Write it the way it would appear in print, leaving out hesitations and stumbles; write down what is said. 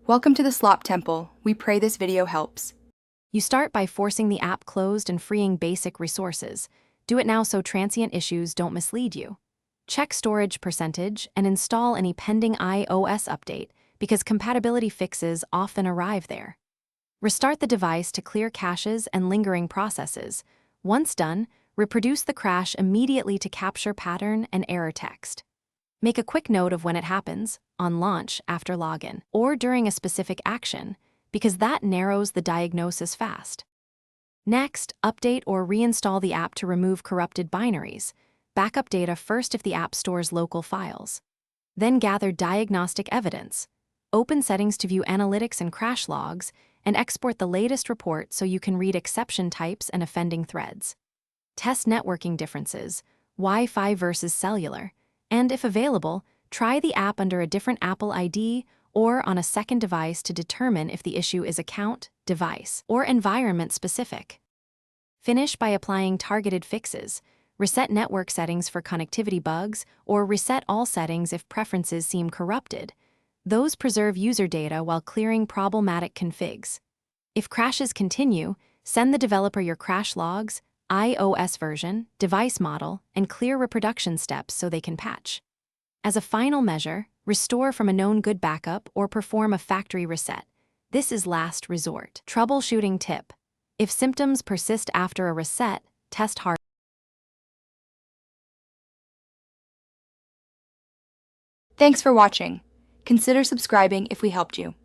Welcome to the Slop Temple. We pray this video helps. You start by forcing the app closed and freeing basic resources. Do it now so transient issues don't mislead you. Check storage percentage and install any pending iOS update because compatibility fixes often arrive there. Restart the device to clear caches and lingering processes. Once done, reproduce the crash immediately to capture pattern and error text. Make a quick note of when it happens, on launch, after login, or during a specific action, because that narrows the diagnosis fast. Next, update or reinstall the app to remove corrupted binaries. Backup data first if the app stores local files. Then gather diagnostic evidence. Open settings to view analytics and crash logs, and export the latest report so you can read exception types and offending threads. Test networking differences, Wi-Fi versus cellular, and if available, try the app under a different Apple ID or on a second device to determine if the issue is account, device, or environment specific. Finish by applying targeted fixes. Reset network settings for connectivity bugs, or reset all settings if preferences seem corrupted. Those preserve user data while clearing problematic configs. If crashes continue, send the developer your crash logs, iOS version, device model, and clear reproduction steps so they can patch. As a final measure, restore from a known good backup or perform a factory reset. This is last resort. Troubleshooting tip. If symptoms persist after a reset, test hard. Thanks for watching. Consider subscribing if we helped you.